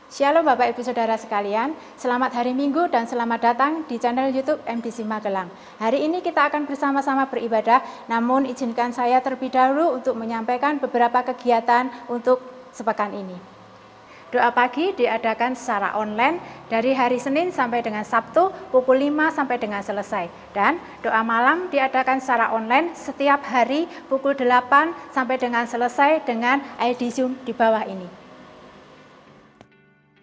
Shalom Bapak Ibu Saudara sekalian, selamat hari Minggu dan selamat datang di channel YouTube MDC Magelang. Hari ini kita akan bersama-sama beribadah, namun izinkan saya terlebih dahulu untuk menyampaikan beberapa kegiatan untuk sepekan ini. Doa pagi diadakan secara online dari hari Senin sampai dengan Sabtu pukul 5 sampai dengan selesai. Dan doa malam diadakan secara online setiap hari pukul 8 sampai dengan selesai dengan ID Zoom di bawah ini.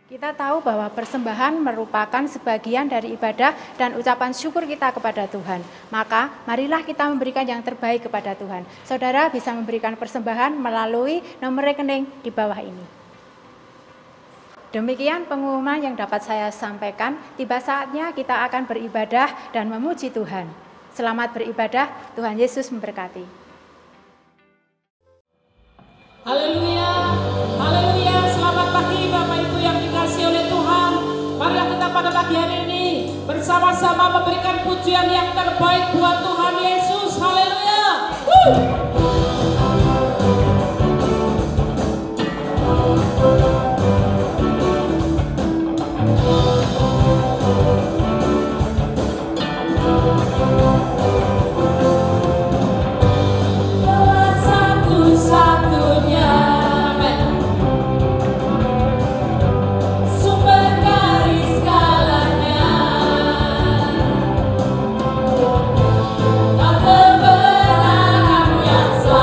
Kita tahu bahwa persembahan merupakan sebagian dari ibadah dan ucapan syukur kita kepada Tuhan. Maka marilah kita memberikan yang terbaik kepada Tuhan. Saudara bisa memberikan persembahan melalui nomor rekening di bawah ini. Demikian pengumuman yang dapat saya sampaikan. Tiba saatnya kita akan beribadah dan memuji Tuhan. Selamat beribadah, Tuhan Yesus memberkati. Haleluya, haleluya, selamat pagi Bapak Ibu yang dikasihi oleh Tuhan. Marilah kita pada pagi hari ini bersama-sama memberikan pujian yang terbaik buat Tuhan Yesus. Haleluya. So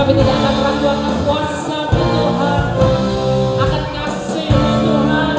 Kami tidak akan ragu akan kuasa-Mu Tuhan, akan kasih-Mu Tuhan.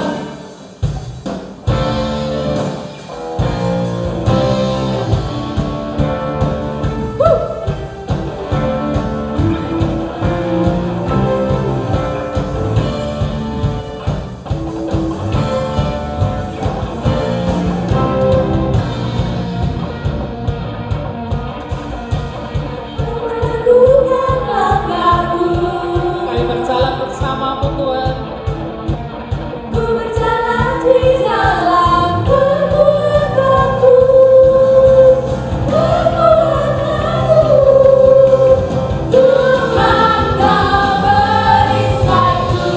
Kami berjalan bersama-Mu Tuhan. Ku berjalan di dalam kekuatan-Mu, Tuhan Kau perisaiku,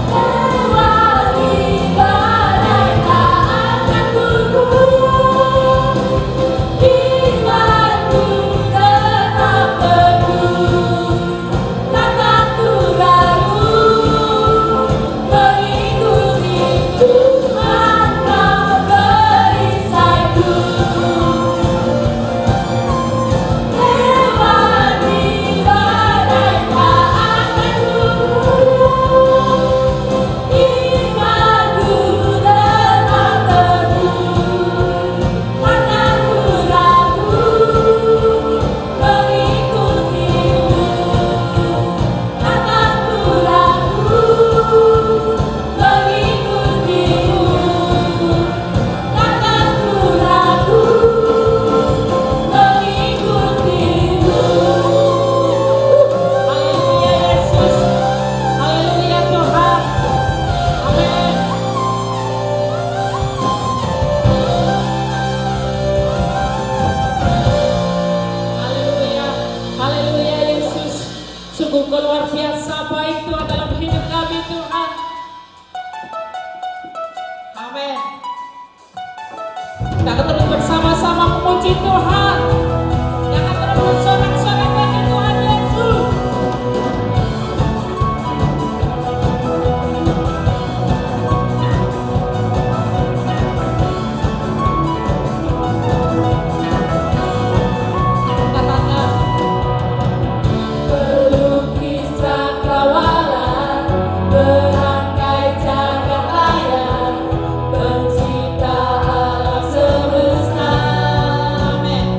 lewati badai tak akan gugur, imanku tetap teguh. Takkanku ragu mengikuti Tuhan Kau perisaiku, lewati badai tak akan gugur, imanku tetap teguh. Takkanku ragu mengikuti-Mu, takkanku ragu mengikuti-Mu, takkanku ragu mengikuti-Mu. Haleluya Yesus, haleluya Tuhan, amin. Haleluya, haleluya Yesus. Sungguh Kau luar biasa baik Tuhan dalam hidup kami Tuhan. Amin. Kita akan terus bersama-sama memuji Tuhan. Kita akan terus bersorak-sorak bagi Tuhan Yesus. Katakan, Pelukis cakrawala, berangkai jagat raya, pencipta alam semesta. amin.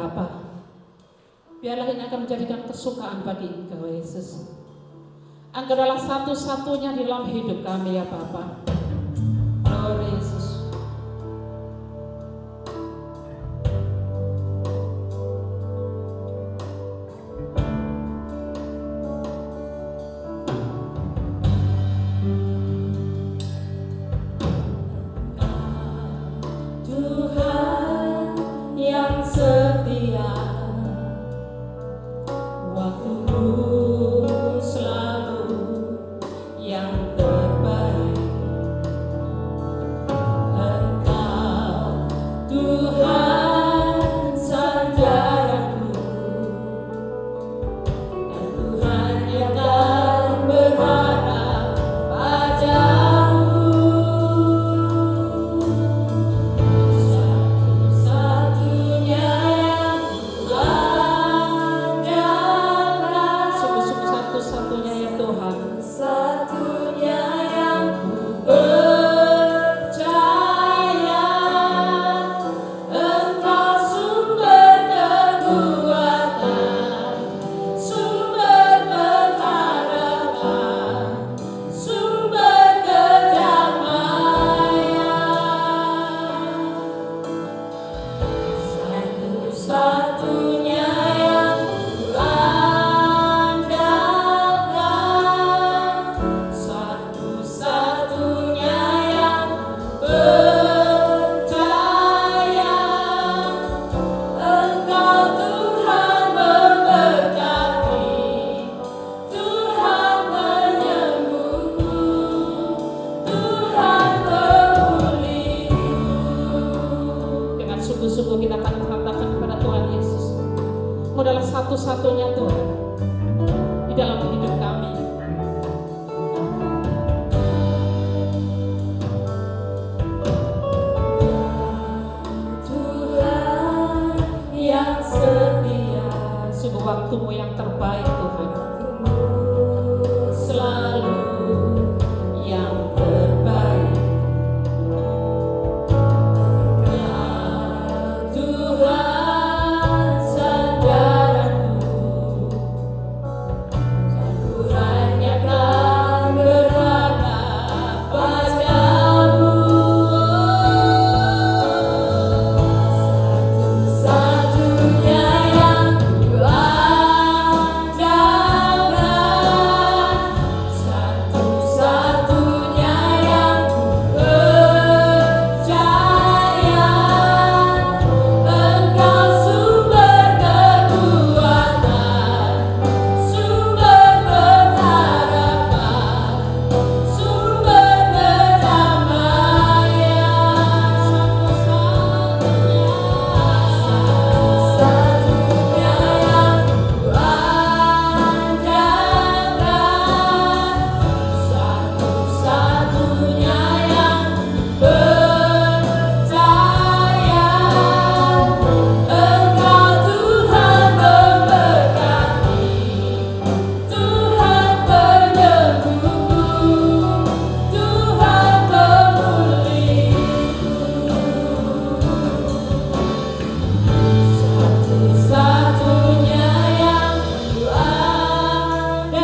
Bapa, biarlah ini akan menjadikan kesukaan bagi Engkau Yesus. Engkau adalah satu-satunya di dalam hidup kami ya Bapa. Glory Yesus. Tuhan yang setia, waktumu selalu yang terbaik. Engkau Tuhan sandaranku, dan Tuhan yang akan berharap padamu. Satu-satunya yang kuandalkan, Sungguh-sungguh satu-satunya ya Tuhan. satunya yang ku percaya. Engkau sumber kekuatan, sumber pengharapan, sumber kedamaian. Satu-satunya yang kuandalkan, satu-satunya yang percaya. Engkau Tuhan memberkati, Tuhan menyembuhku, Tuhan memulihku. Dengan sungguh-sungguh kita akan mengatakan kepada Tuhan Yesus, Engkau adalah satu-satunya Tuhan di dalam hidup kami. Tuhan yang setia, Sungguh waktumu yang terbaik Tuhan. selalu yang terbaik. Engkau Tuhan sandaranku, dan Tuhan yang akan berharap padamu. Satu-satunya yang kuandalkan, satu-satunya yang percaya. Engkau sumber kekuatan, sumber pengharapan, sumber kedamaian. Satu-satunya yang kuandalkan, satu-satunya yang percaya. Engkau Tuhan memberkati, Tuhan penyembuhku, Tuhan memulihku. Satu-satunya yang kuandalkan.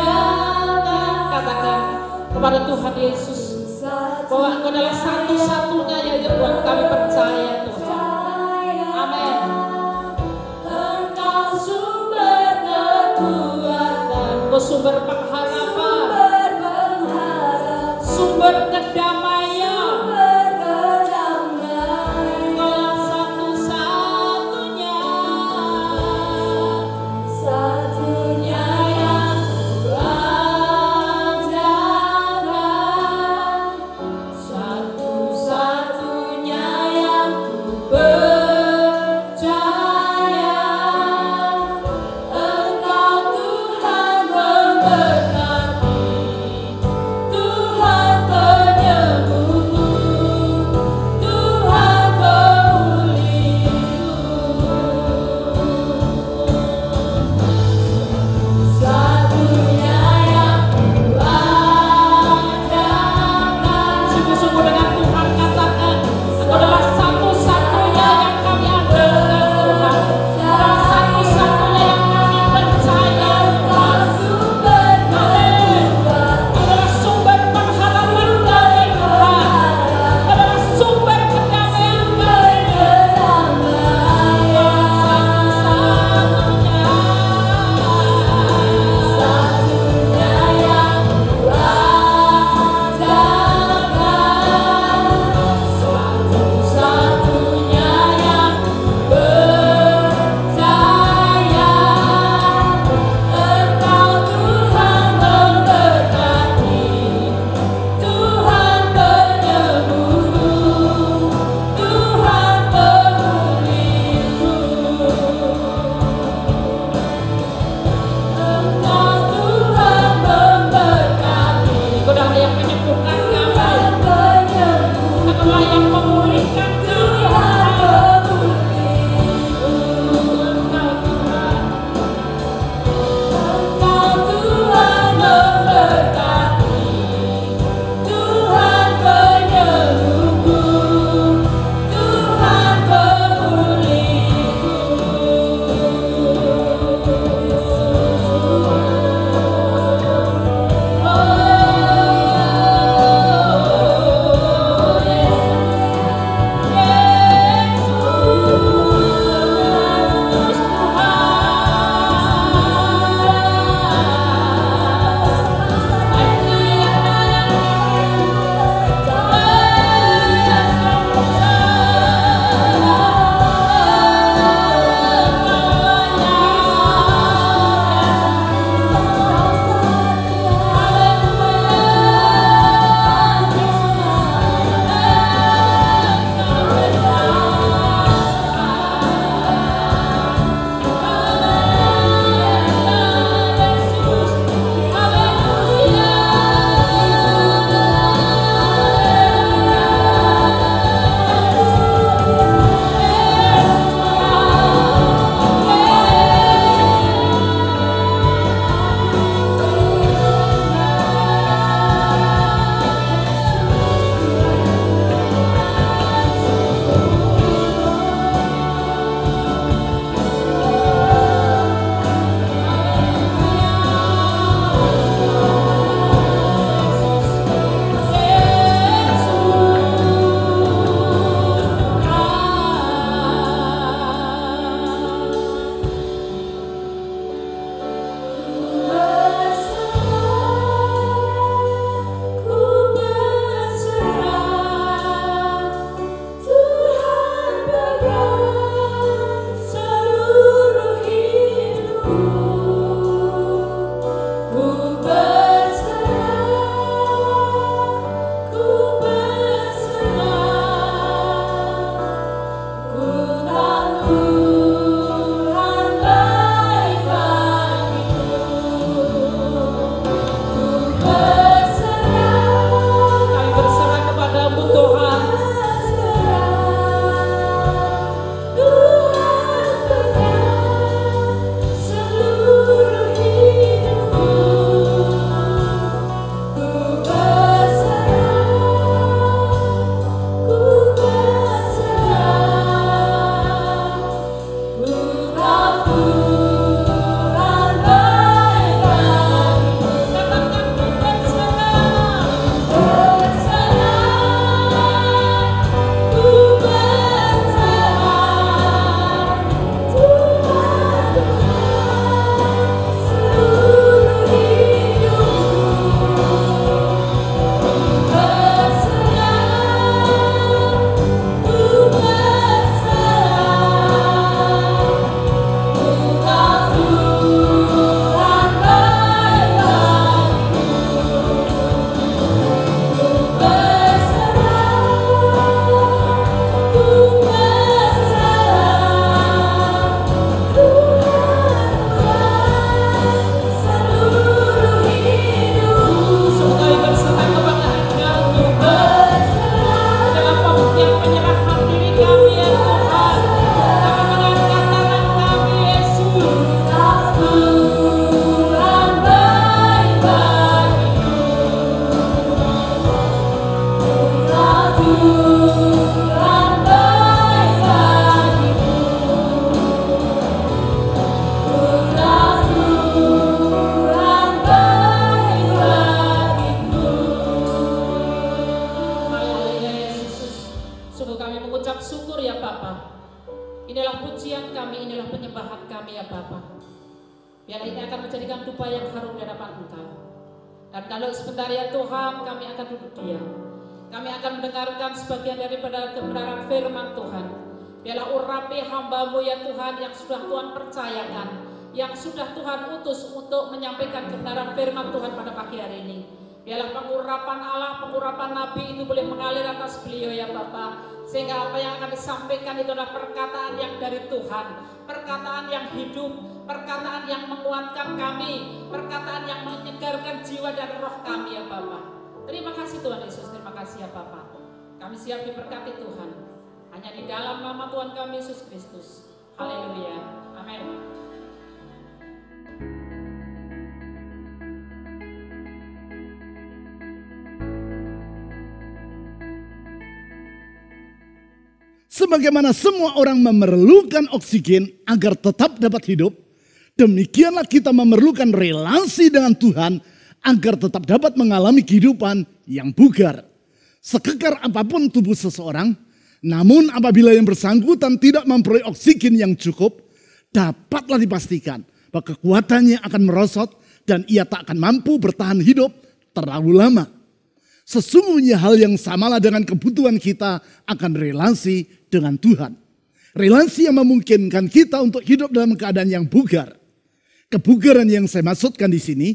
Katakan kepada Tuhan Yesus bahwa Engkau adalah satu-satunya yang buat kami percaya Tuhan. Amin. Engkau sumber kekuatan, Engkau sumber pengharapan, sumber pengharapan, sumber kedamaian. sumber kedamaian. Engkau satu-satunya. Satunya yang kuandalkan, satu-satunya yang percaya. Engkau Tuhan memberkati, ibadah penyembahan kami ya Bapa. Biarlah ini akan menjadikan dupa yang harum di hadapan Engkau. Dan kalau sebentar ya Tuhan, kami akan duduk diam. Kami akan mendengarkan sebagian daripada kebenaran firman Tuhan. Biarlah urapi hamba-Mu ya Tuhan yang sudah Tuhan percayakan, yang sudah Tuhan utus untuk menyampaikan kebenaran firman Tuhan pada pagi hari ini. Biarlah pengurapan Allah, pengurapan Nabi itu boleh mengalir atas beliau ya Bapa. Sehingga apa yang akan disampaikan itu adalah perkataan yang dari Tuhan, perkataan yang hidup, perkataan yang menguatkan kami, perkataan yang menyegarkan jiwa dan roh kami ya Bapa. Terima kasih Tuhan Yesus, terima kasih ya Bapa. Kami siap diberkati Tuhan. Hanya di dalam nama Tuhan kami Yesus Kristus. Haleluya. Amin. Sebagaimana semua orang memerlukan oksigen agar tetap dapat hidup, demikianlah kita memerlukan relasi dengan Tuhan agar tetap dapat mengalami kehidupan yang bugar. Sekekar apapun tubuh seseorang, namun apabila yang bersangkutan tidak memperoleh oksigen yang cukup, dapatlah dipastikan bahwa kekuatannya akan merosot dan ia tak akan mampu bertahan hidup terlalu lama. Sesungguhnya hal yang samalah dengan kebutuhan kita akan relasi dengan Tuhan. Relasi yang memungkinkan kita untuk hidup dalam keadaan yang bugar. Kebugaran yang saya maksudkan di sini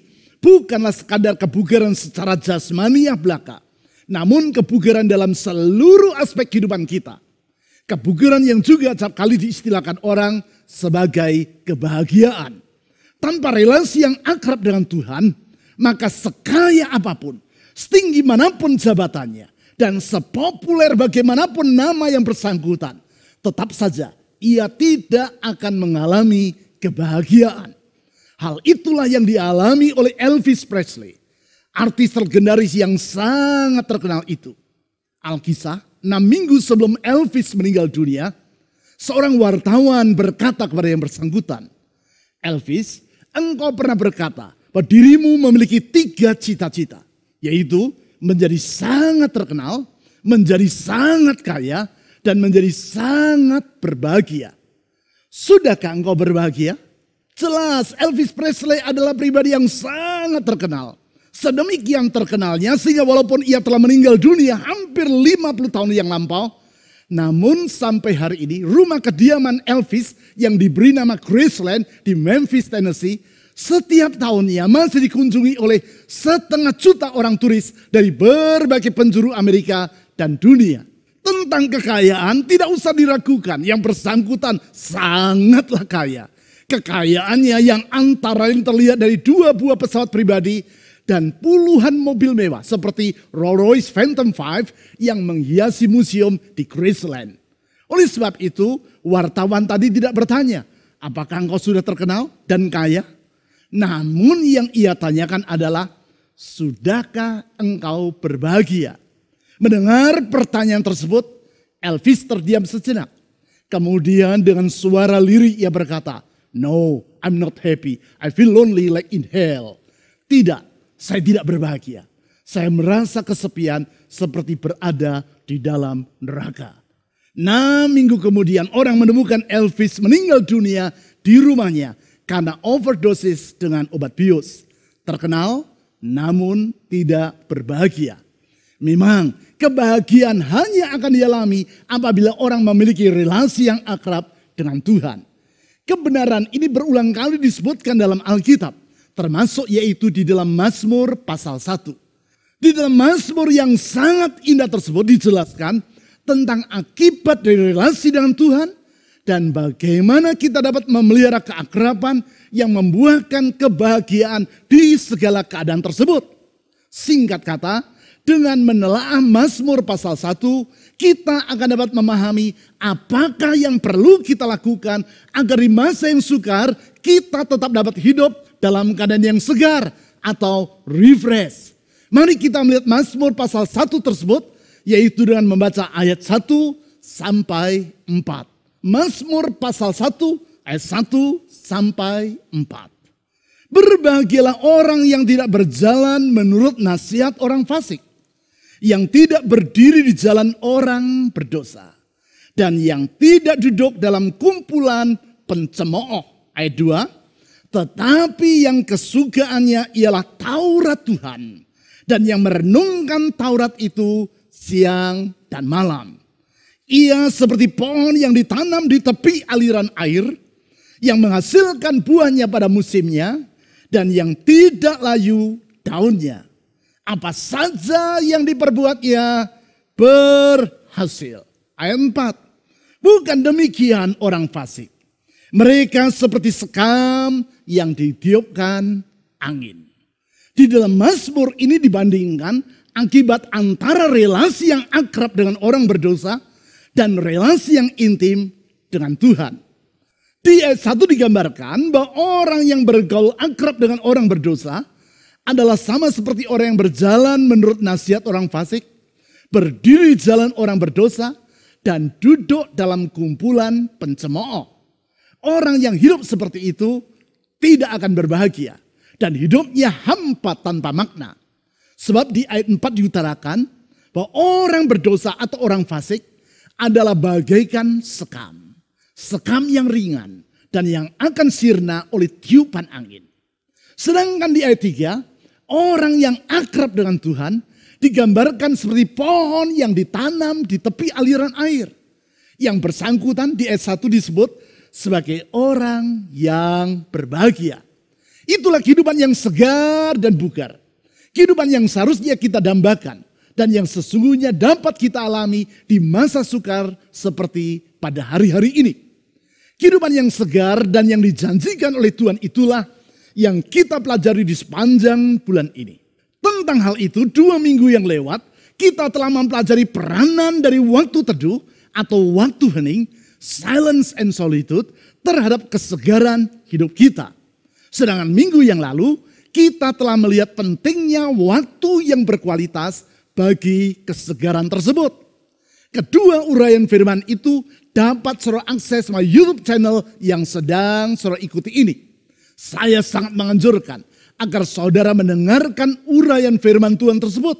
bukanlah sekadar kebugaran secara jasmaniah belaka, namun kebugaran dalam seluruh aspek kehidupan kita. Kebugaran yang juga acap kali diistilahkan orang sebagai kebahagiaan. Tanpa relasi yang akrab dengan Tuhan, maka sekaya apapun, setinggi manapun jabatannya, dan sepopuler bagaimanapun nama yang bersangkutan, tetap saja ia tidak akan mengalami kebahagiaan. Hal itulah yang dialami oleh Elvis Presley, artis legendaris yang sangat terkenal itu. Alkisah, 6 minggu sebelum Elvis meninggal dunia, seorang wartawan berkata kepada yang bersangkutan, "Elvis, engkau pernah berkata bahwa dirimu memiliki 3 cita-cita, yaitu menjadi sangat terkenal, menjadi sangat kaya, dan menjadi sangat berbahagia. Sudahkah engkau berbahagia?" Jelas Elvis Presley adalah pribadi yang sangat terkenal. Sedemikian terkenalnya sehingga walaupun ia telah meninggal dunia hampir 50 tahun yang lampau, namun sampai hari ini rumah kediaman Elvis yang diberi nama Graceland di Memphis, Tennessee, setiap tahunnya masih dikunjungi oleh 1,5 juta orang turis dari berbagai penjuru Amerika dan dunia. Tentang kekayaan tidak usah diragukan, yang bersangkutan sangatlah kaya. Kekayaannya yang antara lain terlihat dari 2 buah pesawat pribadi dan puluhan mobil mewah seperti Rolls-Royce Phantom 5 yang menghiasi museum di Graceland. Oleh sebab itu, wartawan tadi tidak bertanya, apakah engkau sudah terkenal dan kaya? Namun yang ia tanyakan adalah, sudahkah engkau berbahagia? Mendengar pertanyaan tersebut, Elvis terdiam sejenak. Kemudian dengan suara lirih ia berkata, "No, I'm not happy. I feel lonely like in hell." Tidak, saya tidak berbahagia. Saya merasa kesepian seperti berada di dalam neraka. 6 minggu kemudian orang menemukan Elvis meninggal dunia di rumahnya karena overdosis dengan obat bius. Terkenal namun tidak berbahagia. Memang kebahagiaan hanya akan dialami apabila orang memiliki relasi yang akrab dengan Tuhan. Kebenaran ini berulang kali disebutkan dalam Alkitab, termasuk yaitu di dalam Mazmur pasal 1. Di dalam Mazmur yang sangat indah tersebut dijelaskan tentang akibat dari relasi dengan Tuhan dan bagaimana kita dapat memelihara keakraban yang membuahkan kebahagiaan di segala keadaan tersebut. Singkat kata, dengan menelaah Mazmur pasal 1, kita akan dapat memahami apakah yang perlu kita lakukan agar di masa yang sukar kita tetap dapat hidup dalam keadaan yang segar atau refresh. Mari kita melihat Mazmur pasal 1 tersebut, yaitu dengan membaca ayat 1 sampai 4. Mazmur pasal 1 ayat 1 sampai 4. Berbahagialah orang yang tidak berjalan menurut nasihat orang fasik, yang tidak berdiri di jalan orang berdosa, dan yang tidak duduk dalam kumpulan pencemooh. Ayat 2, tetapi yang kesukaannya ialah Taurat Tuhan. Dan yang merenungkan Taurat itu siang dan malam. Ia seperti pohon yang ditanam di tepi aliran air, yang menghasilkan buahnya pada musimnya, dan yang tidak layu daunnya. Apa saja yang diperbuatnya berhasil. Ayat 4, bukan demikian orang fasik. Mereka seperti sekam yang ditiupkan angin. Di dalam Mazmur ini dibandingkan akibat antara relasi yang akrab dengan orang berdosa dan relasi yang intim dengan Tuhan. Di ayat 1 digambarkan bahwa orang yang bergaul akrab dengan orang berdosa adalah sama seperti orang yang berjalan menurut nasihat orang fasik, berdiri di jalan orang berdosa, dan duduk dalam kumpulan pencemooh. Orang yang hidup seperti itu tidak akan berbahagia dan hidupnya hampa tanpa makna. Sebab di ayat 4 diutarakan bahwa orang berdosa atau orang fasik adalah bagaikan sekam. Sekam yang ringan dan yang akan sirna oleh tiupan angin. Sedangkan di ayat 3, orang yang akrab dengan Tuhan digambarkan seperti pohon yang ditanam di tepi aliran air. Yang bersangkutan di ayat 1 disebut sebagai orang yang berbahagia. Itulah kehidupan yang segar dan bugar. Kehidupan yang seharusnya kita dambakan. Dan yang sesungguhnya dapat kita alami di masa sukar seperti pada hari-hari ini. Kehidupan yang segar dan yang dijanjikan oleh Tuhan itulah yang kita pelajari di sepanjang bulan ini. Tentang hal itu 2 minggu yang lewat kita telah mempelajari peranan dari waktu teduh atau waktu hening, silence and solitude terhadap kesegaran hidup kita. Sedangkan minggu yang lalu kita telah melihat pentingnya waktu yang berkualitas bagi kesegaran tersebut. Kedua uraian firman itu dapat saudara akses melalui YouTube channel yang sedang saudara ikuti ini. Saya sangat menganjurkan agar saudara mendengarkan uraian firman Tuhan tersebut.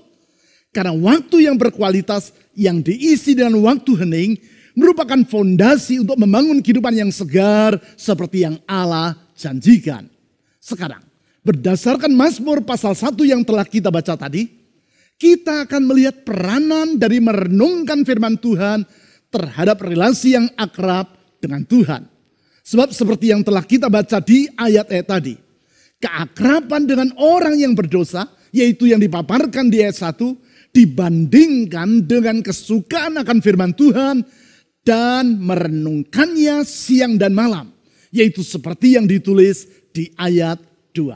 Karena waktu yang berkualitas yang diisi dengan waktu hening merupakan fondasi untuk membangun kehidupan yang segar seperti yang Allah janjikan. Sekarang, berdasarkan Mazmur pasal 1 yang telah kita baca tadi, kita akan melihat peranan dari merenungkan firman Tuhan terhadap relasi yang akrab dengan Tuhan. Sebab seperti yang telah kita baca di ayat-ayat tadi, keakraban dengan orang yang berdosa, yaitu yang dipaparkan di ayat 1, dibandingkan dengan kesukaan akan firman Tuhan dan merenungkannya siang dan malam, yaitu seperti yang ditulis di ayat 2.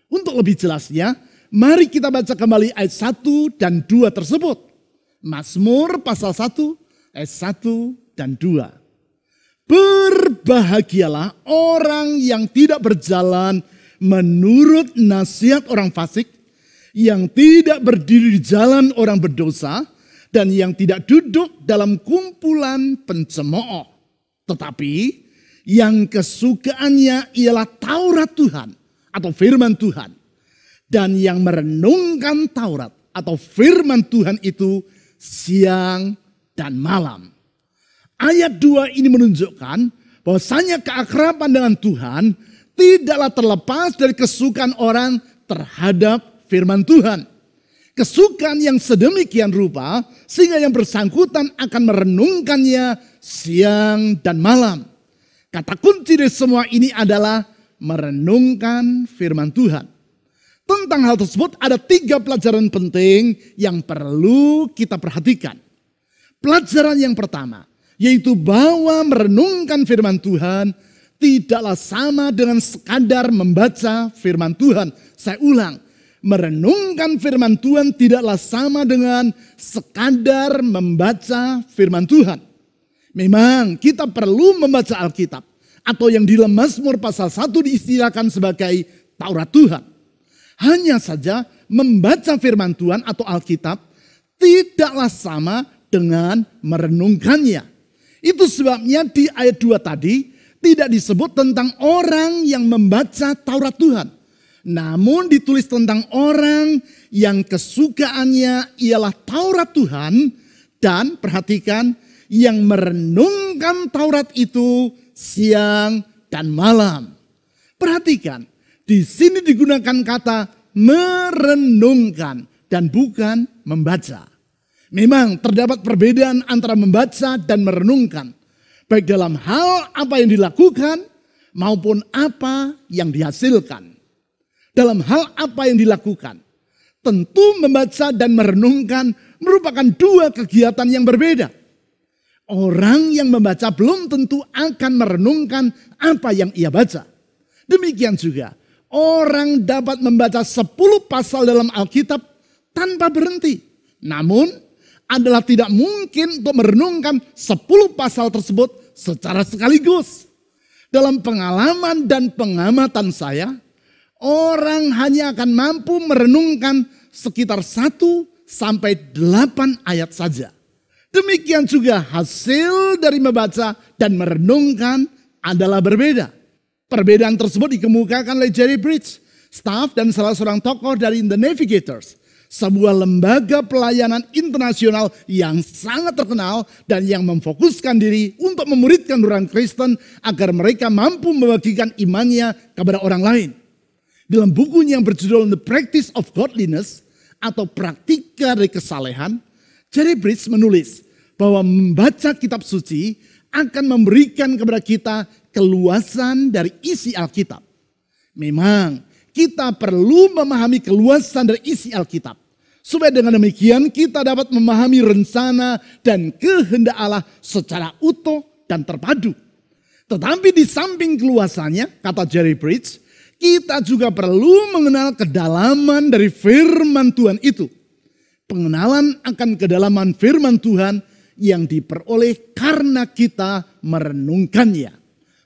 Untuk lebih jelasnya, mari kita baca kembali ayat 1 dan 2 tersebut. Mazmur pasal 1 ayat 1 dan 2. Berbahagialah orang yang tidak berjalan menurut nasihat orang fasik, yang tidak berdiri di jalan orang berdosa, dan yang tidak duduk dalam kumpulan pencemooh. Tetapi yang kesukaannya ialah Taurat Tuhan atau firman Tuhan. Dan yang merenungkan Taurat atau firman Tuhan itu siang dan malam. Ayat 2 ini menunjukkan bahwasanya keakraban dengan Tuhan tidaklah terlepas dari kesukaan orang terhadap firman Tuhan. Kesukaan yang sedemikian rupa sehingga yang bersangkutan akan merenungkannya siang dan malam. Kata kunci dari semua ini adalah merenungkan firman Tuhan. Tentang hal tersebut ada 3 pelajaran penting yang perlu kita perhatikan. Pelajaran yang pertama, yaitu bahwa merenungkan firman Tuhan tidaklah sama dengan sekadar membaca firman Tuhan. Saya ulang, merenungkan firman Tuhan tidaklah sama dengan sekadar membaca firman Tuhan. Memang kita perlu membaca Alkitab atau yang di dalam Mazmur pasal 1 diistilahkan sebagai Taurat Tuhan. Hanya saja membaca firman Tuhan atau Alkitab tidaklah sama dengan merenungkannya. Itu sebabnya di ayat 2 tadi tidak disebut tentang orang yang membaca Taurat Tuhan. Namun ditulis tentang orang yang kesukaannya ialah Taurat Tuhan. Dan perhatikan, yang merenungkan Taurat itu siang dan malam. Perhatikan, di sini digunakan kata merenungkan dan bukan membaca. Memang terdapat perbedaan antara membaca dan merenungkan, baik dalam hal apa yang dilakukan maupun apa yang dihasilkan. Dalam hal apa yang dilakukan, tentu membaca dan merenungkan merupakan dua kegiatan yang berbeda. Orang yang membaca belum tentu akan merenungkan apa yang ia baca. Demikian juga, orang dapat membaca 10 pasal dalam Alkitab tanpa berhenti. Namun, adalah tidak mungkin untuk merenungkan 10 pasal tersebut secara sekaligus. Dalam pengalaman dan pengamatan saya, orang hanya akan mampu merenungkan sekitar 1 sampai 8 ayat saja. Demikian juga hasil dari membaca dan merenungkan adalah berbeda. Perbedaan tersebut dikemukakan oleh Jerry Bridges, staf dan salah seorang tokoh dari The Navigators, sebuah lembaga pelayanan internasional yang sangat terkenal dan yang memfokuskan diri untuk memuridkan orang Kristen agar mereka mampu membagikan imannya kepada orang lain. Dalam bukunya yang berjudul The Practice of Godliness atau Praktika dari Kesalehan, Jerry Bridges menulis bahwa membaca kitab suci akan memberikan kepada kita keluasan dari isi Alkitab. Memang kita perlu memahami keluasan dari isi Alkitab, supaya dengan demikian kita dapat memahami rencana dan kehendak Allah secara utuh dan terpadu. Tetapi di samping keluasannya, kata Jerry Bridges, kita juga perlu mengenal kedalaman dari firman Tuhan itu. Pengenalan akan kedalaman firman Tuhan yang diperoleh karena kita merenungkannya.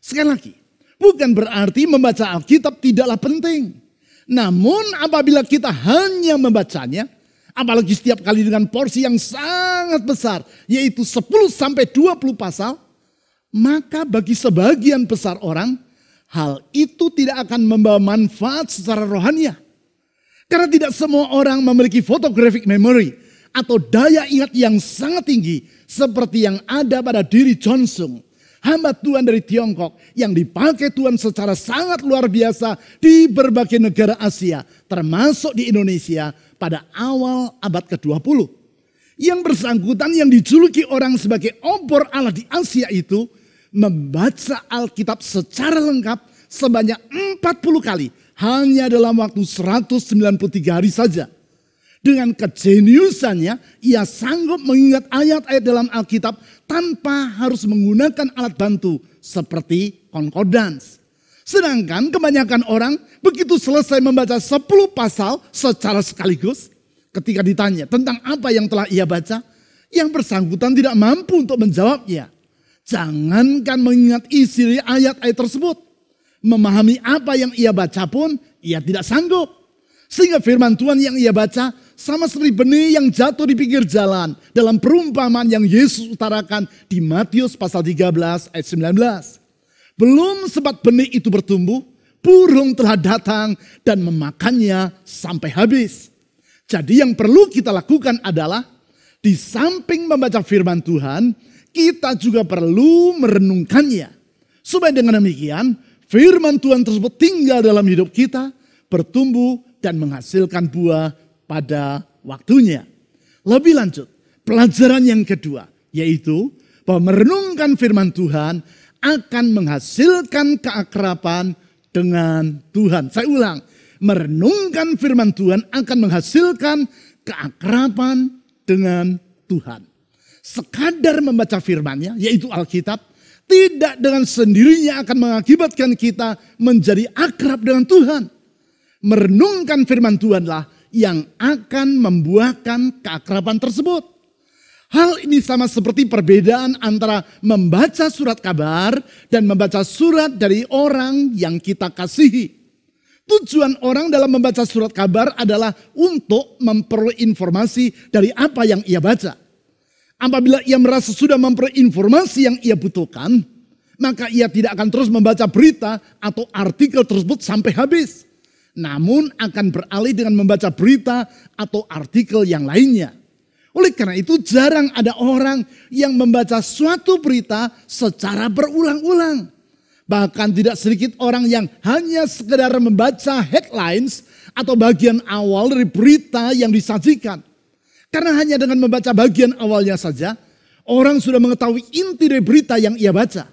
Sekali lagi, bukan berarti membaca Alkitab tidaklah penting. Namun apabila kita hanya membacanya, apalagi setiap kali dengan porsi yang sangat besar, yaitu 10 sampai 20 pasal, maka bagi sebagian besar orang, hal itu tidak akan membawa manfaat secara rohaniah. Karena tidak semua orang memiliki photographic memory atau daya ingat yang sangat tinggi seperti yang ada pada diri John Sung, hamba Tuhan dari Tiongkok yang dipakai Tuhan secara sangat luar biasa di berbagai negara Asia, termasuk di Indonesia pada awal abad ke-20. Yang bersangkutan yang dijuluki orang sebagai obor Allah di Asia itu membaca Alkitab secara lengkap sebanyak 40 kali hanya dalam waktu 193 hari saja. Dengan kejeniusannya, ia sanggup mengingat ayat-ayat dalam Alkitab tanpa harus menggunakan alat bantu seperti concordance. Sedangkan kebanyakan orang begitu selesai membaca 10 pasal secara sekaligus, ketika ditanya tentang apa yang telah ia baca, yang bersangkutan tidak mampu untuk menjawabnya. Jangankan mengingat isi ayat-ayat tersebut, memahami apa yang ia baca pun ia tidak sanggup. Sehingga firman Tuhan yang ia baca sama seperti benih yang jatuh di pinggir jalan dalam perumpamaan yang Yesus utarakan di Matius pasal 13 ayat 19. Belum sempat benih itu bertumbuh, burung telah datang dan memakannya sampai habis. Jadi yang perlu kita lakukan adalah di samping membaca firman Tuhan, kita juga perlu merenungkannya. Supaya dengan demikian firman Tuhan tersebut tinggal dalam hidup kita, bertumbuh dan menghasilkan buah pada waktunya. Lebih lanjut, pelajaran yang kedua yaitu bahwa merenungkan firman Tuhan akan menghasilkan keakraban dengan Tuhan. Saya ulang, merenungkan firman Tuhan akan menghasilkan keakraban dengan Tuhan. Sekadar membaca firman-Nya, yaitu Alkitab, tidak dengan sendirinya akan mengakibatkan kita menjadi akrab dengan Tuhan. Merenungkan firman Tuhanlah yang akan membuahkan keakraban tersebut. Hal ini sama seperti perbedaan antara membaca surat kabar dan membaca surat dari orang yang kita kasihi. Tujuan orang dalam membaca surat kabar adalah untuk memperoleh informasi dari apa yang ia baca. Apabila ia merasa sudah memperoleh informasi yang ia butuhkan, maka ia tidak akan terus membaca berita atau artikel tersebut sampai habis. Namun akan beralih dengan membaca berita atau artikel yang lainnya. Oleh karena itu jarang ada orang yang membaca suatu berita secara berulang-ulang. Bahkan tidak sedikit orang yang hanya sekedar membaca headlines atau bagian awal dari berita yang disajikan. Karena hanya dengan membaca bagian awalnya saja, orang sudah mengetahui inti dari berita yang ia baca.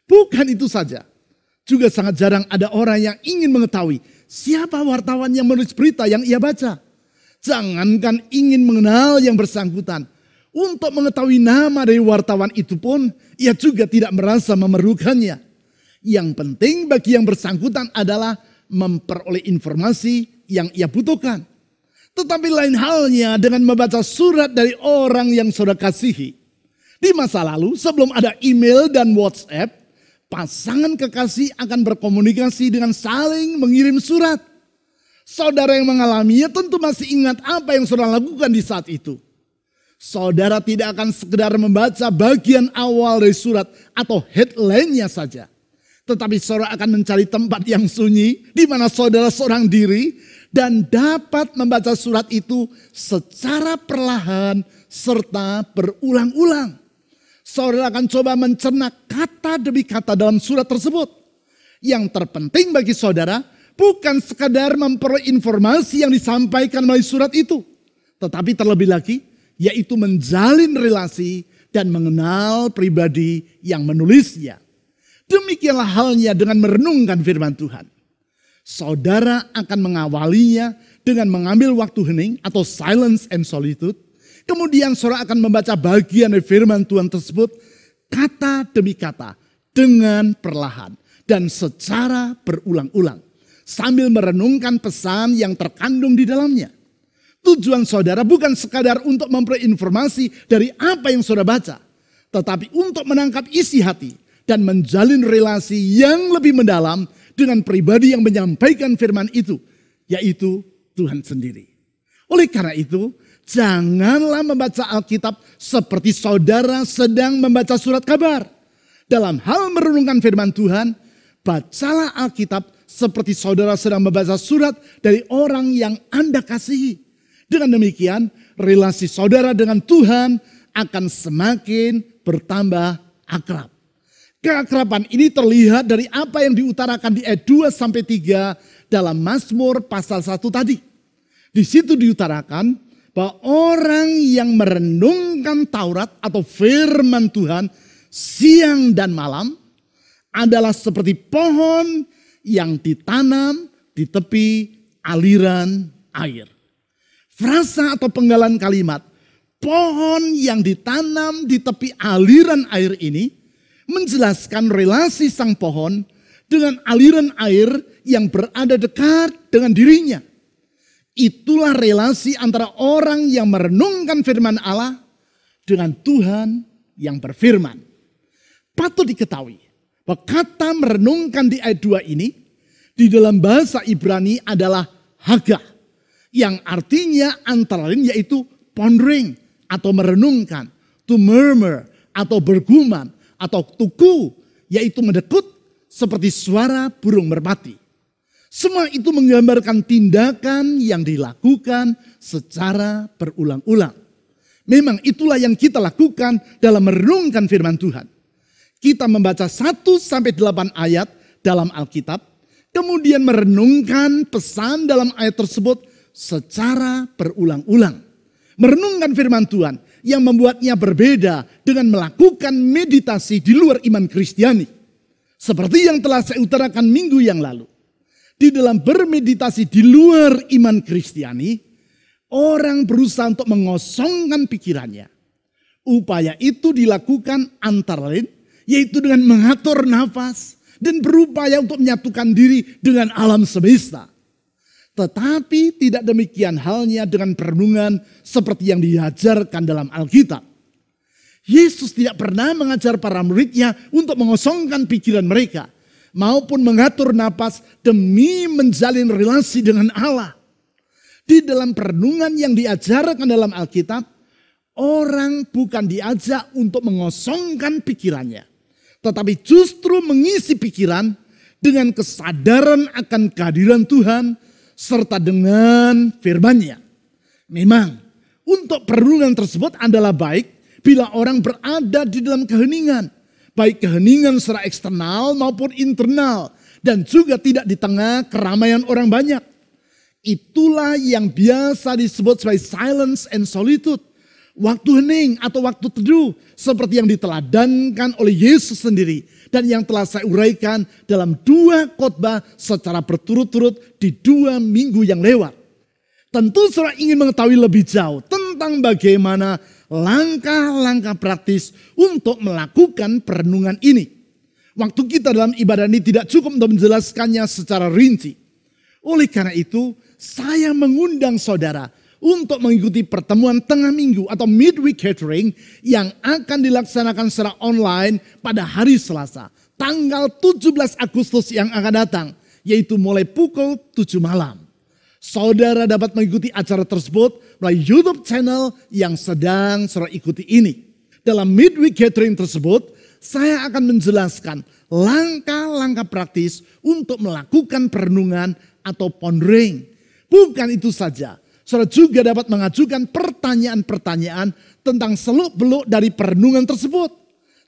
Bukan itu saja, juga sangat jarang ada orang yang ingin mengetahui siapa wartawan yang menulis berita yang ia baca. Jangankan ingin mengenal yang bersangkutan, untuk mengetahui nama dari wartawan itu pun ia juga tidak merasa memerlukannya. Yang penting bagi yang bersangkutan adalah memperoleh informasi yang ia butuhkan. Tetapi lain halnya dengan membaca surat dari orang yang saudara kasihi. Di masa lalu sebelum ada email dan WhatsApp, pasangan kekasih akan berkomunikasi dengan saling mengirim surat. Saudara yang mengalaminya tentu masih ingat apa yang saudara lakukan di saat itu. Saudara tidak akan sekedar membaca bagian awal dari surat atau headline-nya saja. Tetapi saudara akan mencari tempat yang sunyi di mana saudara seorang diri dan dapat membaca surat itu secara perlahan serta berulang-ulang. Saudara akan coba mencerna kata demi kata dalam surat tersebut. Yang terpenting bagi saudara bukan sekadar memperoleh informasi yang disampaikan melalui surat itu. Tetapi terlebih lagi yaitu menjalin relasi dan mengenal pribadi yang menulisnya. Demikianlah halnya dengan merenungkan firman Tuhan. Saudara akan mengawalinya dengan mengambil waktu hening atau silence and solitude. Kemudian saudara akan membaca bagian dari firman Tuhan tersebut kata demi kata dengan perlahan dan secara berulang-ulang. Sambil merenungkan pesan yang terkandung di dalamnya. Tujuan saudara bukan sekadar untuk memperoleh informasi dari apa yang saudara baca. Tetapi untuk menangkap isi hati dan menjalin relasi yang lebih mendalam dengan pribadi yang menyampaikan firman itu, yaitu Tuhan sendiri. Oleh karena itu, janganlah membaca Alkitab seperti saudara sedang membaca surat kabar. Dalam hal merenungkan firman Tuhan, bacalah Alkitab seperti saudara sedang membaca surat dari orang yang Anda kasihi. Dengan demikian, relasi saudara dengan Tuhan akan semakin bertambah akrab. Keakraban ini terlihat dari apa yang diutarakan di ayat 2-3 dalam Mazmur pasal 1 tadi. Di situ diutarakan bahwa orang yang merenungkan Taurat atau firman Tuhan siang dan malam adalah seperti pohon yang ditanam di tepi aliran air. Frasa atau penggalan kalimat pohon yang ditanam di tepi aliran air ini menjelaskan relasi sang pohon dengan aliran air yang berada dekat dengan dirinya. Itulah relasi antara orang yang merenungkan firman Allah dengan Tuhan yang berfirman. Patut diketahui bahwa kata merenungkan di ayat 2 ini di dalam bahasa Ibrani adalah hagah. Yang artinya antara lain yaitu pondering atau merenungkan, to murmur atau bergumam, atau tuku, yaitu mendekut seperti suara burung merpati. Semua itu menggambarkan tindakan yang dilakukan secara berulang-ulang. Memang itulah yang kita lakukan dalam merenungkan firman Tuhan. Kita membaca 1-8 ayat dalam Alkitab, kemudian merenungkan pesan dalam ayat tersebut secara berulang-ulang. Merenungkan firman Tuhan yang membuatnya berbeda dengan melakukan meditasi di luar iman Kristiani. Seperti yang telah saya utarakan minggu yang lalu. Di dalam bermeditasi di luar iman Kristiani, orang berusaha untuk mengosongkan pikirannya. Upaya itu dilakukan antara lain, yaitu dengan mengatur nafas dan berupaya untuk menyatukan diri dengan alam semesta. Tetapi tidak demikian halnya dengan perenungan seperti yang diajarkan dalam Alkitab. Yesus tidak pernah mengajar para muridnya untuk mengosongkan pikiran mereka, maupun mengatur napas demi menjalin relasi dengan Allah. Di dalam perenungan yang diajarkan dalam Alkitab, orang bukan diajak untuk mengosongkan pikirannya, tetapi justru mengisi pikiran dengan kesadaran akan kehadiran Tuhan, serta dengan firman-Nya. Memang untuk perenungan tersebut adalah baik bila orang berada di dalam keheningan. baik keheningan secara eksternal maupun internal, dan juga tidak di tengah keramaian orang banyak. Itulah yang biasa disebut sebagai silence and solitude. Waktu hening atau waktu teduh seperti yang diteladankan oleh Yesus sendiri dan yang telah saya uraikan dalam 2 khotbah secara berturut-turut di 2 minggu yang lewat. Tentu saudara ingin mengetahui lebih jauh tentang bagaimana langkah-langkah praktis untuk melakukan perenungan ini. Waktu kita dalam ibadah ini tidak cukup untuk menjelaskannya secara rinci. Oleh karena itu, saya mengundang saudara untuk mengikuti pertemuan tengah minggu atau midweek gathering yang akan dilaksanakan secara online pada hari Selasa, tanggal 17 Agustus yang akan datang, yaitu mulai pukul 7 malam. Saudara dapat mengikuti acara tersebut melalui YouTube channel yang sedang saudara ikuti ini. Dalam midweek gathering tersebut, saya akan menjelaskan langkah-langkah praktis untuk melakukan perenungan atau pondering. Bukan itu saja, saudara juga dapat mengajukan pertanyaan-pertanyaan tentang seluk-beluk dari perenungan tersebut.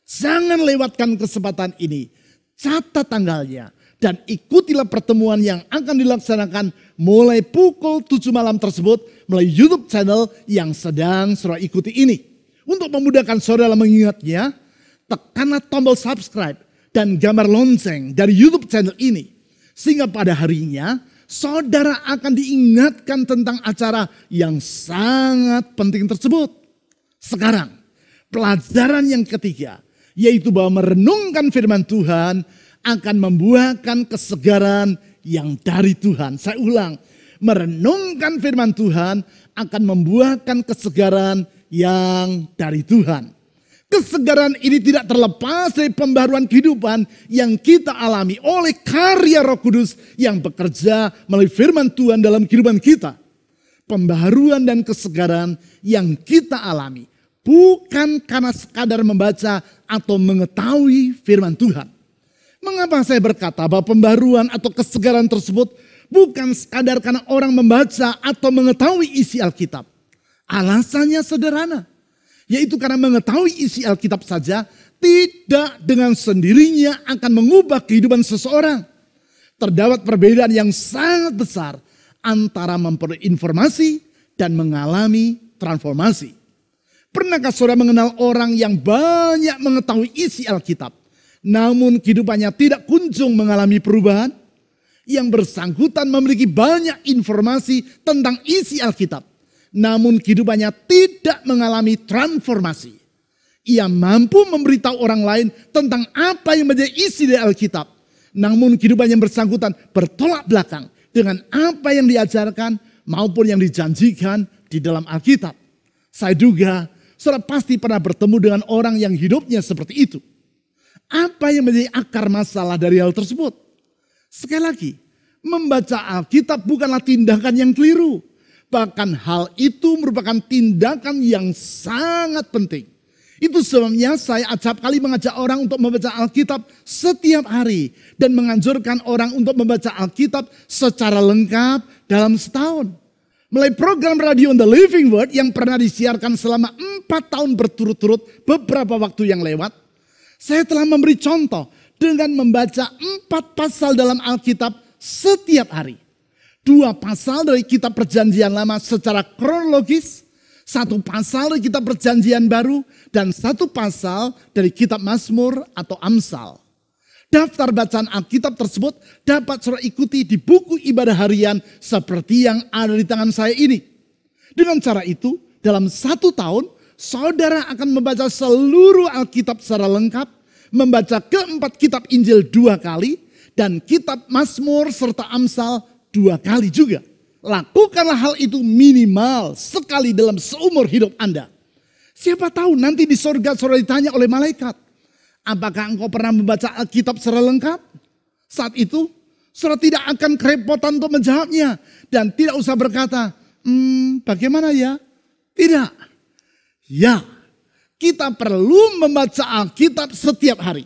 Jangan lewatkan kesempatan ini. Catat tanggalnya dan ikutilah pertemuan yang akan dilaksanakan mulai pukul 7 malam tersebut melalui YouTube channel yang sedang saudara ikuti ini. Untuk memudahkan saudara mengingatnya, tekanlah tombol subscribe dan gambar lonceng dari YouTube channel ini. Sehingga pada harinya, saudara akan diingatkan tentang acara yang sangat penting tersebut. Sekarang, pelajaran yang ketiga, yaitu bahwa merenungkan firman Tuhan akan membuahkan kesegaran yang dari Tuhan. Saya ulang, merenungkan firman Tuhan akan membuahkan kesegaran yang dari Tuhan. Kesegaran ini tidak terlepas dari pembaruan kehidupan yang kita alami oleh karya Roh Kudus yang bekerja melalui firman Tuhan dalam kehidupan kita. Pembaruan dan kesegaran yang kita alami bukan karena sekadar membaca atau mengetahui firman Tuhan. Mengapa saya berkata bahwa pembaruan atau kesegaran tersebut bukan sekadar karena orang membaca atau mengetahui isi Alkitab? Alasannya sederhana. Yaitu karena mengetahui isi Alkitab saja tidak dengan sendirinya akan mengubah kehidupan seseorang. Terdapat perbedaan yang sangat besar antara memperoleh informasi dan mengalami transformasi. Pernahkah saudara mengenal orang yang banyak mengetahui isi Alkitab, namun kehidupannya tidak kunjung mengalami perubahan? Yang bersangkutan memiliki banyak informasi tentang isi Alkitab, namun kehidupannya tidak mengalami transformasi. Ia mampu memberitahu orang lain tentang apa yang menjadi isi dari Alkitab, namun kehidupan yang bersangkutan bertolak belakang dengan apa yang diajarkan maupun yang dijanjikan di dalam Alkitab. Saya duga saudara pasti pernah bertemu dengan orang yang hidupnya seperti itu. Apa yang menjadi akar masalah dari hal tersebut? Sekali lagi, membaca Alkitab bukanlah tindakan yang keliru. Bahkan hal itu merupakan tindakan yang sangat penting. Itu sebabnya saya acap kali mengajak orang untuk membaca Alkitab setiap hari. Dan menganjurkan orang untuk membaca Alkitab secara lengkap dalam setahun. Melalui program radio The Living Word yang pernah disiarkan selama 4 tahun berturut-turut beberapa waktu yang lewat. Saya telah memberi contoh dengan membaca 4 pasal dalam Alkitab setiap hari. 2 pasal dari kitab Perjanjian Lama secara kronologis, 1 pasal dari kitab Perjanjian Baru, dan 1 pasal dari kitab Mazmur atau Amsal. Daftar bacaan Alkitab tersebut dapat saudara ikuti di buku ibadah harian seperti yang ada di tangan saya ini. Dengan cara itu, dalam 1 tahun, saudara akan membaca seluruh Alkitab secara lengkap, membaca keempat kitab Injil 2 kali, dan kitab Mazmur serta Amsal 2 kali juga. Lakukanlah hal itu minimal sekali dalam seumur hidup Anda. Siapa tahu nanti di sorga saudara ditanya oleh malaikat, apakah engkau pernah membaca Alkitab secara lengkap? Saat itu saudara tidak akan kerepotan untuk menjawabnya. Dan tidak usah berkata, bagaimana ya? Tidak. Ya, kita perlu membaca Alkitab setiap hari.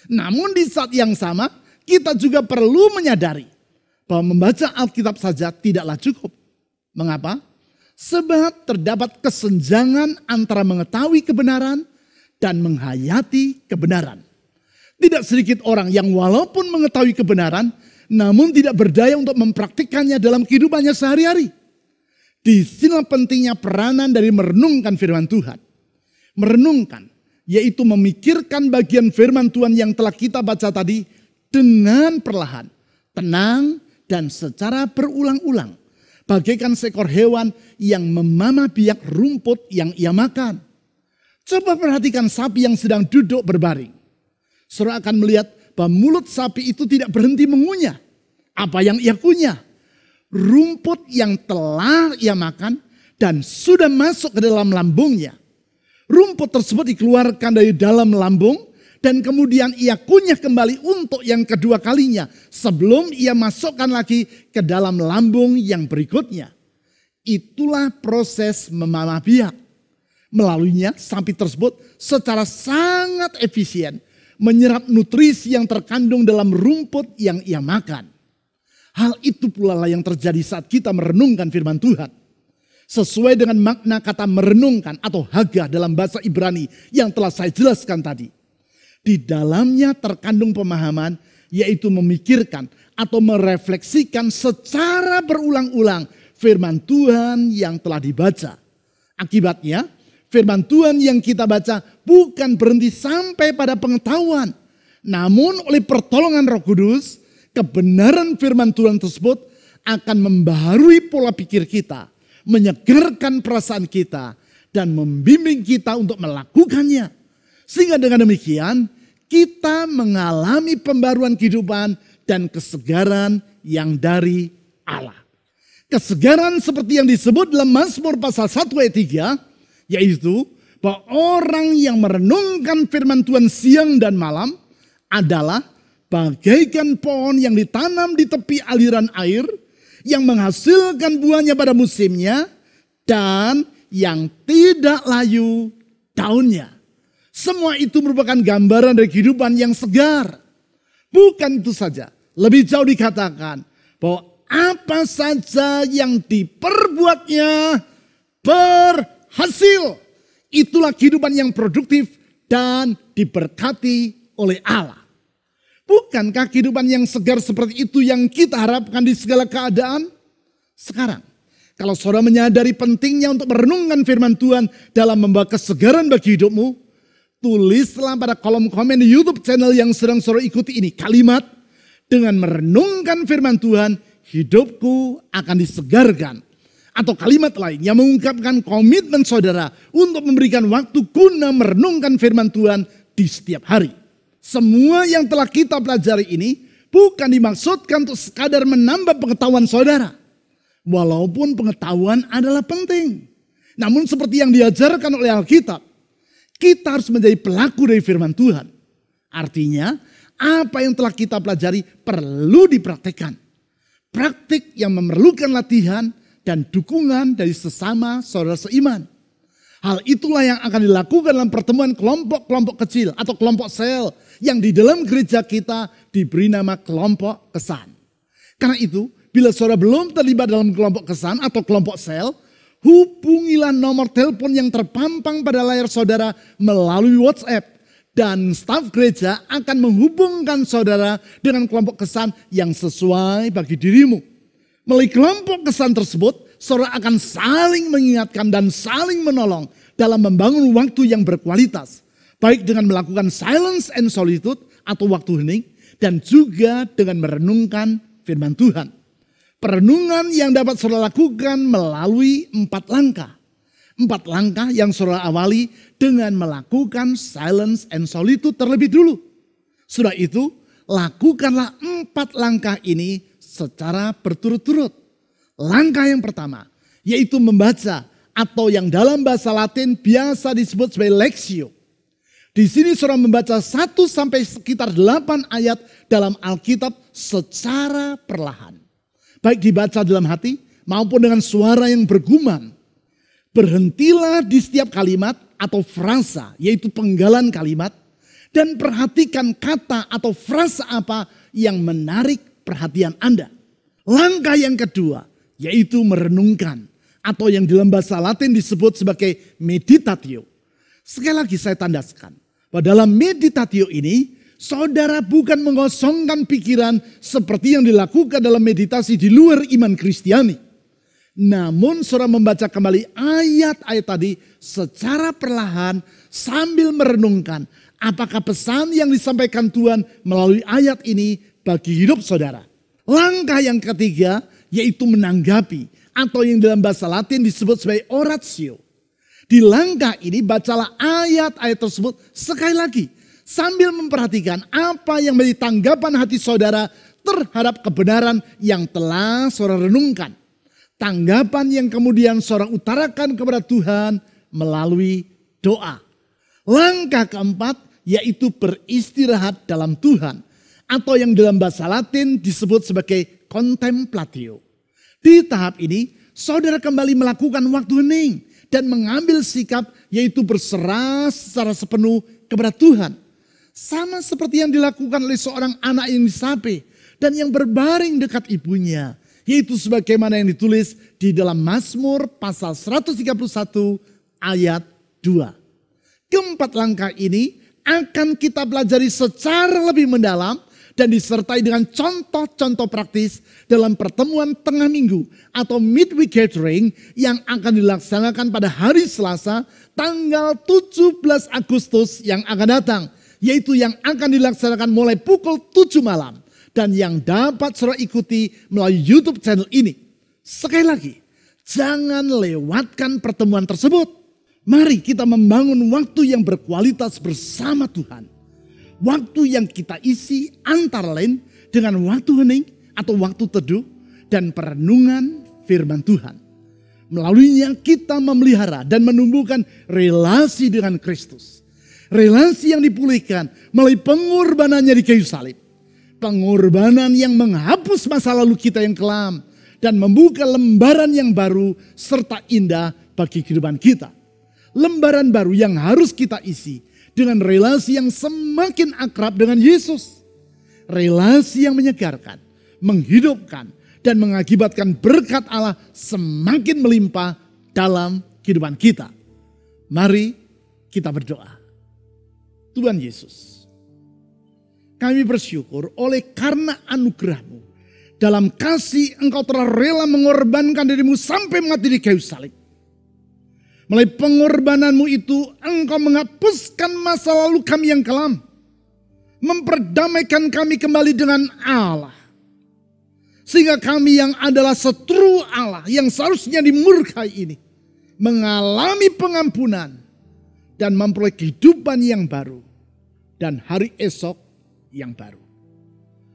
Namun di saat yang sama, kita juga perlu menyadari bahwa membaca Alkitab saja tidaklah cukup. Mengapa? Sebab terdapat kesenjangan antara mengetahui kebenaran dan menghayati kebenaran. Tidak sedikit orang yang walaupun mengetahui kebenaran, namun tidak berdaya untuk mempraktikkannya dalam kehidupannya sehari-hari. Di sini pentingnya peranan dari merenungkan firman Tuhan. Merenungkan, yaitu memikirkan bagian firman Tuhan yang telah kita baca tadi dengan perlahan, tenang, dan secara berulang-ulang. Bagaikan seekor hewan yang memamah biak rumput yang ia makan. Coba perhatikan sapi yang sedang duduk berbaring. Saudara akan melihat bahwa mulut sapi itu tidak berhenti mengunyah. Apa yang ia kunyah? Rumput yang telah ia makan dan sudah masuk ke dalam lambungnya. Rumput tersebut dikeluarkan dari dalam lambung dan kemudian ia kunyah kembali untuk yang kedua kalinya sebelum ia masukkan lagi ke dalam lambung yang berikutnya. Itulah proses memamah biak. Melaluinya sapi tersebut secara sangat efisien menyerap nutrisi yang terkandung dalam rumput yang ia makan. Hal itu pula lah yang terjadi saat kita merenungkan firman Tuhan. Sesuai dengan makna kata merenungkan atau hagah dalam bahasa Ibrani yang telah saya jelaskan tadi. Di dalamnya terkandung pemahaman, yaitu memikirkan atau merefleksikan secara berulang-ulang firman Tuhan yang telah dibaca. Akibatnya, firman Tuhan yang kita baca bukan berhenti sampai pada pengetahuan. Namun oleh pertolongan Roh Kudus, kebenaran firman Tuhan tersebut akan membaharui pola pikir kita, menyegarkan perasaan kita, dan membimbing kita untuk melakukannya. Sehingga dengan demikian, kita mengalami pembaruan kehidupan dan kesegaran yang dari Allah. Kesegaran seperti yang disebut dalam Mazmur pasal 1 ayat 3, yaitu bahwa orang yang merenungkan firman Tuhan siang dan malam adalah bagaikan pohon yang ditanam di tepi aliran air, yang menghasilkan buahnya pada musimnya, dan yang tidak layu daunnya. Semua itu merupakan gambaran dari kehidupan yang segar. Bukan itu saja, lebih jauh dikatakan bahwa apa saja yang diperbuatnya berhasil. Itulah kehidupan yang produktif dan diberkati oleh Allah. Bukankah kehidupan yang segar seperti itu yang kita harapkan di segala keadaan? Sekarang, kalau saudara menyadari pentingnya untuk merenungkan firman Tuhan dalam membawa kesegaran bagi hidupmu, tulislah pada kolom komen di YouTube channel yang sedang saudara ikuti ini kalimat, dengan merenungkan firman Tuhan, hidupku akan disegarkan. Atau kalimat lain yang mengungkapkan komitmen saudara untuk memberikan waktu guna merenungkan firman Tuhan di setiap hari. Semua yang telah kita pelajari ini bukan dimaksudkan untuk sekadar menambah pengetahuan saudara. Walaupun pengetahuan adalah penting. Namun seperti yang diajarkan oleh Alkitab, kita harus menjadi pelaku dari firman Tuhan. Artinya apa yang telah kita pelajari perlu dipraktekkan. Praktik yang memerlukan latihan dan dukungan dari sesama saudara seiman. Hal itulah yang akan dilakukan dalam pertemuan kelompok-kelompok kecil atau kelompok sel yang di dalam gereja kita diberi nama kelompok kesan. Karena itu, bila saudara belum terlibat dalam kelompok kesan atau kelompok sel, hubungilah nomor telepon yang terpampang pada layar saudara melalui WhatsApp. Dan staf gereja akan menghubungkan saudara dengan kelompok kesan yang sesuai bagi dirimu. Melalui kelompok kesan tersebut, saudara akan saling mengingatkan dan saling menolong dalam membangun waktu yang berkualitas. Baik dengan melakukan silence and solitude atau waktu hening, dan juga dengan merenungkan firman Tuhan. Perenungan yang dapat saudara lakukan melalui 4 langkah. 4 langkah yang saudara awali dengan melakukan silence and solitude terlebih dulu. Sudah itu, lakukanlah 4 langkah ini secara berturut-turut. Langkah yang pertama, yaitu membaca atau yang dalam bahasa Latin biasa disebut sebagai Lectio. Di sini saudara membaca 1 sampai sekitar 8 ayat dalam Alkitab secara perlahan. Baik dibaca dalam hati maupun dengan suara yang bergumam. Berhentilah di setiap kalimat atau frasa, yaitu penggalan kalimat, dan perhatikan kata atau frasa apa yang menarik perhatian Anda. Langkah yang kedua, yaitu merenungkan, atau yang dalam bahasa Latin disebut sebagai meditatio. Sekali lagi saya tandaskan, bahwa dalam meditatio ini, Saudara bukan mengosongkan pikiran seperti yang dilakukan dalam meditasi di luar iman Kristiani. Namun saudara membaca kembali ayat-ayat tadi secara perlahan sambil merenungkan apakah pesan yang disampaikan Tuhan melalui ayat ini bagi hidup saudara. Langkah yang ketiga yaitu menanggapi atau yang dalam bahasa Latin disebut sebagai oratio. Di langkah ini bacalah ayat-ayat tersebut sekali lagi sambil memperhatikan apa yang menjadi tanggapan hati saudara terhadap kebenaran yang telah saudara renungkan. Tanggapan yang kemudian saudara utarakan kepada Tuhan melalui doa. Langkah keempat yaitu beristirahat dalam Tuhan. Atau yang dalam bahasa Latin disebut sebagai contemplatio. Di tahap ini saudara kembali melakukan waktu hening dan mengambil sikap yaitu berserah secara sepenuh kepada Tuhan. Sama seperti yang dilakukan oleh seorang anak yang disapi dan yang berbaring dekat ibunya. Yaitu sebagaimana yang ditulis di dalam Mazmur pasal 131 ayat 2. Keempat langkah ini akan kita pelajari secara lebih mendalam dan disertai dengan contoh-contoh praktis dalam pertemuan tengah minggu atau midweek gathering yang akan dilaksanakan pada hari Selasa tanggal 17 Agustus yang akan datang. Yaitu yang akan dilaksanakan mulai pukul 7 malam. Dan yang dapat saudara ikuti melalui YouTube channel ini. Sekali lagi, jangan lewatkan pertemuan tersebut. Mari kita membangun waktu yang berkualitas bersama Tuhan. Waktu yang kita isi antara lain dengan waktu hening atau waktu teduh dan perenungan firman Tuhan. Melaluinya kita memelihara dan menumbuhkan relasi dengan Kristus. Relasi yang dipulihkan melalui pengorbanannya di kayu salib. Pengorbanan yang menghapus masa lalu kita yang kelam. Dan membuka lembaran yang baru serta indah bagi kehidupan kita. Lembaran baru yang harus kita isi dengan relasi yang semakin akrab dengan Yesus. Relasi yang menyegarkan, menghidupkan, dan mengakibatkan berkat Allah semakin melimpah dalam kehidupan kita. Mari kita berdoa. Tuhan Yesus, kami bersyukur oleh karena anugerah-Mu. Dalam kasih Engkau telah rela mengorbankan dirimu sampai mati di kayu salib. Melalui pengorbanan-Mu itu Engkau menghapuskan masa lalu kami yang kelam. Memperdamaikan kami kembali dengan Allah. Sehingga kami yang adalah setru Allah yang seharusnya dimurkai ini. Mengalami pengampunan. Dan memperoleh kehidupan yang baru. Dan hari esok yang baru.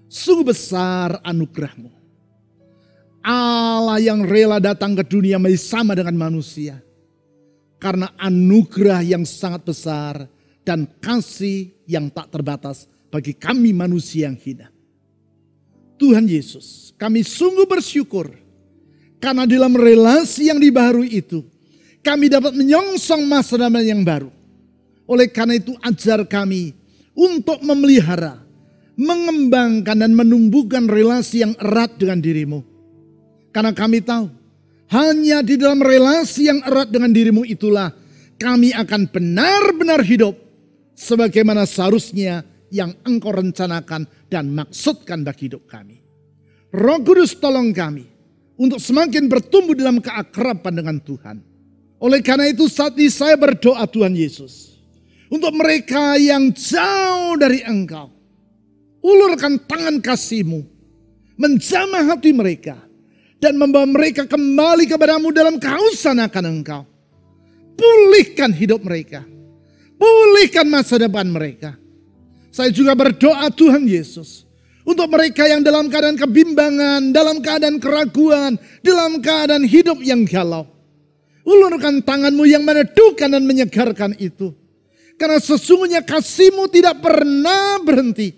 Sungguh besar anugerah-Mu. Allah yang rela datang ke dunia menjadi sama dengan manusia. Karena anugerah yang sangat besar. Dan kasih yang tak terbatas bagi kami manusia yang hina. Tuhan Yesus, kami sungguh bersyukur. Karena dalam relasi yang dibaharui itu. Kami dapat menyongsong masa depan yang baru. Oleh karena itu ajar kami untuk memelihara, mengembangkan dan menumbuhkan relasi yang erat dengan dirimu. Karena kami tahu hanya di dalam relasi yang erat dengan dirimu itulah kami akan benar-benar hidup sebagaimana seharusnya yang Engkau rencanakan dan maksudkan bagi hidup kami. Roh Kudus tolong kami untuk semakin bertumbuh dalam keakraban dengan Tuhan. Oleh karena itu saat ini saya berdoa Tuhan Yesus. Untuk mereka yang jauh dari Engkau. Ulurkan tangan kasih-Mu. Menjamah hati mereka. Dan membawa mereka kembali kepadamu dalam kehausan akan Engkau. Pulihkan hidup mereka. Pulihkan masa depan mereka. Saya juga berdoa Tuhan Yesus. Untuk mereka yang dalam keadaan kebimbangan, dalam keadaan keraguan, dalam keadaan hidup yang galau. Ulurkan tangan-Mu yang meneduhkan dan menyegarkan itu. Karena sesungguhnya kasih-Mu tidak pernah berhenti.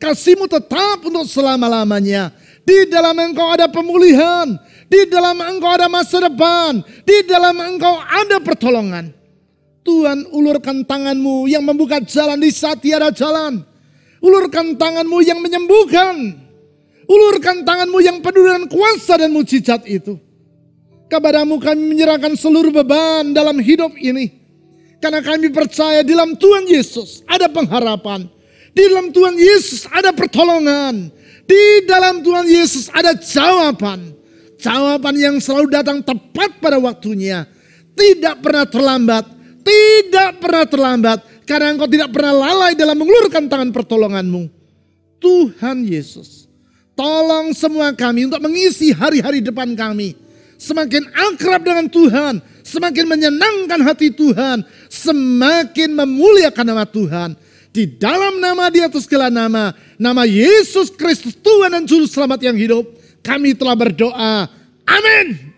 Kasih-Mu tetap untuk selama-lamanya. Di dalam Engkau ada pemulihan. Di dalam Engkau ada masa depan. Di dalam Engkau ada pertolongan. Tuhan, ulurkan tangan-Mu yang membuka jalan di saat tiada jalan. Ulurkan tangan-Mu yang menyembuhkan. Ulurkan tangan-Mu yang penuh dengan kuasa dan mujizat itu. Kepadamu kami menyerahkan seluruh beban dalam hidup ini. Karena kami percaya dalam Tuhan Yesus ada pengharapan. Di dalam Tuhan Yesus ada pertolongan. Di dalam Tuhan Yesus ada jawaban. Jawaban yang selalu datang tepat pada waktunya. Tidak pernah terlambat. Tidak pernah terlambat. Karena engkau tidak pernah lalai dalam mengulurkan tangan pertolonganmu. Tuhan Yesus, tolong semua kami untuk mengisi hari-hari depan kami. Semakin akrab dengan Tuhan, semakin menyenangkan hati Tuhan, semakin memuliakan nama Tuhan. Di dalam nama di atas segala nama, nama Yesus Kristus Tuhan dan Juru Selamat yang hidup, kami telah berdoa. Amin.